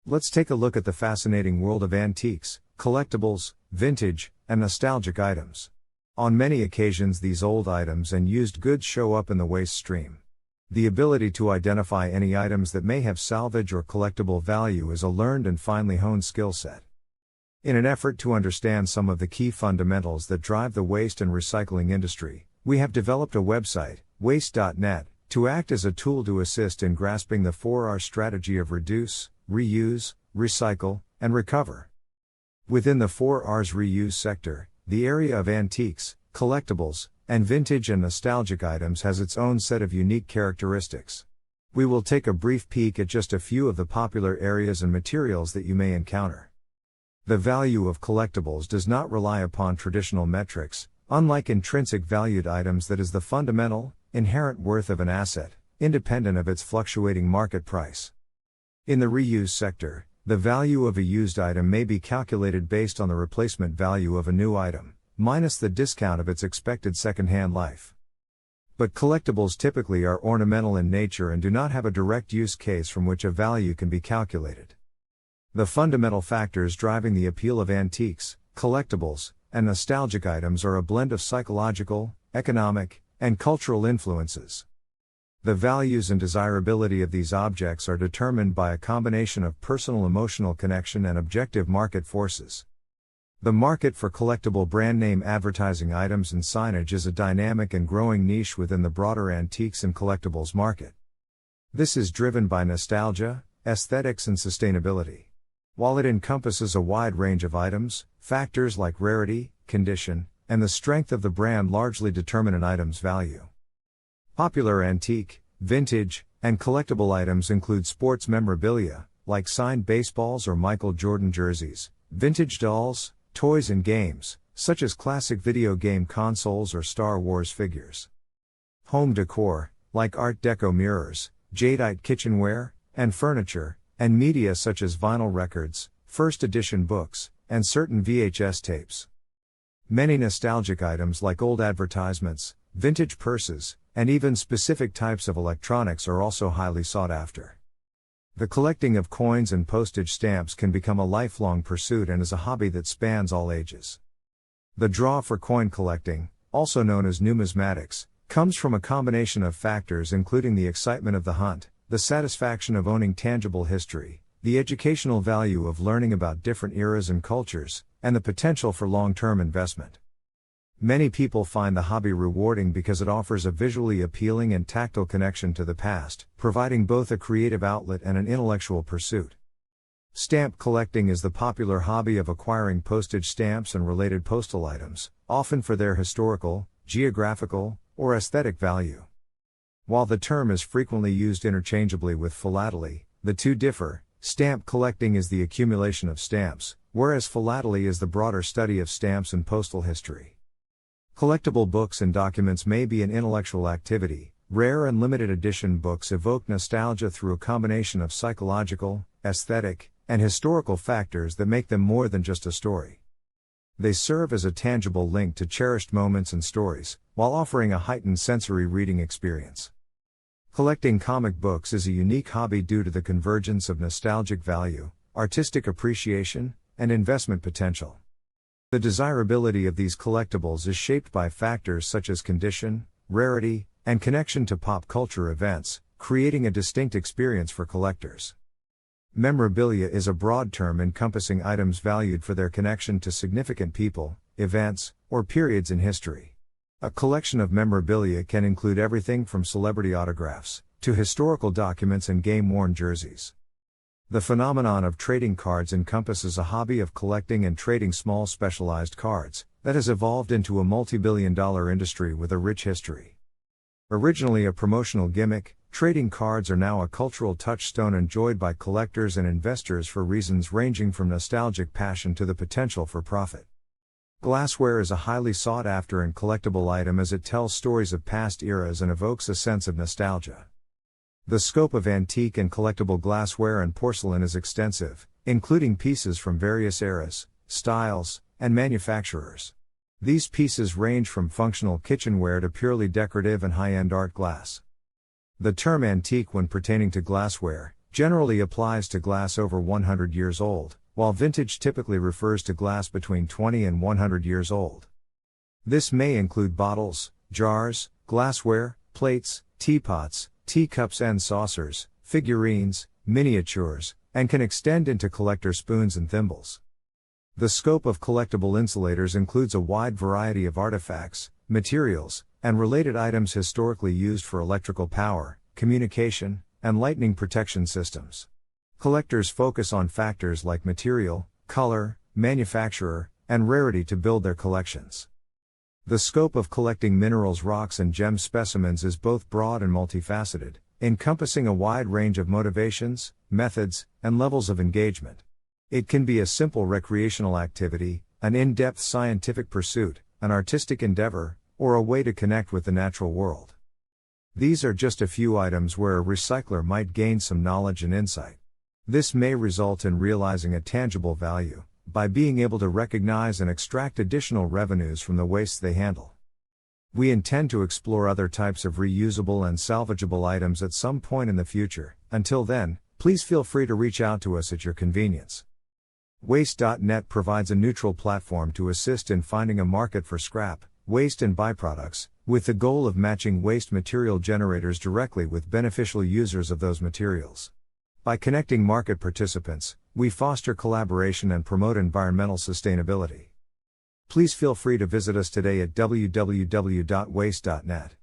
Let's take a look at the fascinating world of antiques, collectibles, vintage, and nostalgic items. On many occasions, these old items and used goods show up in the waste stream. The ability to identify any items that may have salvage or collectible value is a learned and finely honed skill set. In an effort to understand some of the key fundamentals that drive the waste and recycling industry, we have developed a website, waste.net, to act as a tool to assist in grasping the 4R strategy of reduce, reuse, recycle, and recover. Within the 4R's reuse sector, the area of antiques, collectibles, and vintage and nostalgic items has its own set of unique characteristics. We will take a brief peek at just a few of the popular areas and materials that you may encounter. The value of collectibles does not rely upon traditional metrics, unlike intrinsic valued items that is the fundamental, inherent worth of an asset, independent of its fluctuating market price. In the reuse sector, the value of a used item may be calculated based on the replacement value of a new item, minus the discount of its expected second-hand life. But collectibles typically are ornamental in nature and do not have a direct use case from which a value can be calculated. The fundamental factors driving the appeal of antiques, collectibles, and nostalgic items are a blend of psychological, economic, and cultural influences. The values and desirability of these objects are determined by a combination of personal emotional connection and objective market forces. The market for collectible brand name advertising items and signage is a dynamic and growing niche within the broader antiques and collectibles market. This is driven by nostalgia, aesthetics, and sustainability. While it encompasses a wide range of items, factors like rarity, condition, and the strength of the brand largely determine an item's value. Popular antique, vintage, and collectible items include sports memorabilia, like signed baseballs or Michael Jordan jerseys, vintage dolls, toys and games, such as classic video game consoles or Star Wars figures. Home decor, like Art Deco mirrors, jadeite kitchenware, and furniture, and media such as vinyl records, first edition books, and certain VHS tapes. Many nostalgic items like old advertisements, vintage purses, and even specific types of electronics are also highly sought after. The collecting of coins and postage stamps can become a lifelong pursuit and is a hobby that spans all ages. The draw for coin collecting, also known as numismatics, comes from a combination of factors including the excitement of the hunt, the satisfaction of owning tangible history, the educational value of learning about different eras and cultures, and the potential for long-term investment. Many people find the hobby rewarding because it offers a visually appealing and tactile connection to the past, providing both a creative outlet and an intellectual pursuit. Stamp collecting is the popular hobby of acquiring postage stamps and related postal items, often for their historical, geographical, or aesthetic value. While the term is frequently used interchangeably with philately, the two differ. Stamp collecting is the accumulation of stamps, whereas philately is the broader study of stamps and postal history. Collectible books and documents may be an intellectual activity. Rare and limited edition books evoke nostalgia through a combination of psychological, aesthetic, and historical factors that make them more than just a story. They serve as a tangible link to cherished moments and stories, while offering a heightened sensory reading experience. Collecting comic books is a unique hobby due to the convergence of nostalgic value, artistic appreciation, and investment potential. The desirability of these collectibles is shaped by factors such as condition, rarity, and connection to pop culture events, creating a distinct experience for collectors. Memorabilia is a broad term encompassing items valued for their connection to significant people, events, or periods in history. A collection of memorabilia can include everything from celebrity autographs, to historical documents and game-worn jerseys. The phenomenon of trading cards encompasses a hobby of collecting and trading small specialized cards, that has evolved into a multi-billion-dollar industry with a rich history. Originally a promotional gimmick, trading cards are now a cultural touchstone enjoyed by collectors and investors for reasons ranging from nostalgic passion to the potential for profit. Glassware is a highly sought-after and collectible item as it tells stories of past eras and evokes a sense of nostalgia. The scope of antique and collectible glassware and porcelain is extensive, including pieces from various eras, styles, and manufacturers. These pieces range from functional kitchenware to purely decorative and high-end art glass. The term antique when pertaining to glassware generally applies to glass over 100 years old, while vintage typically refers to glass between 20 and 100 years old. This may include bottles, jars, glassware, plates, teapots, teacups and saucers, figurines, miniatures, and can extend into collector spoons and thimbles. The scope of collectible insulators includes a wide variety of artifacts, materials, and related items historically used for electrical power, communication, and lightning protection systems. Collectors focus on factors like material, color, manufacturer, and rarity to build their collections. The scope of collecting minerals, rocks, and gem specimens is both broad and multifaceted, encompassing a wide range of motivations, methods, and levels of engagement. It can be a simple recreational activity, an in-depth scientific pursuit, an artistic endeavor, or a way to connect with the natural world. These are just a few items where a recycler might gain some knowledge and insight. This may result in realizing a tangible value, by being able to recognize and extract additional revenues from the wastes they handle. We intend to explore other types of reusable and salvageable items at some point in the future. Until then, please feel free to reach out to us at your convenience. Waste.net provides a neutral platform to assist in finding a market for scrap, waste and byproducts, with the goal of matching waste material generators directly with beneficial users of those materials. By connecting market participants, we foster collaboration and promote environmental sustainability. Please feel free to visit us today at www.waste.net.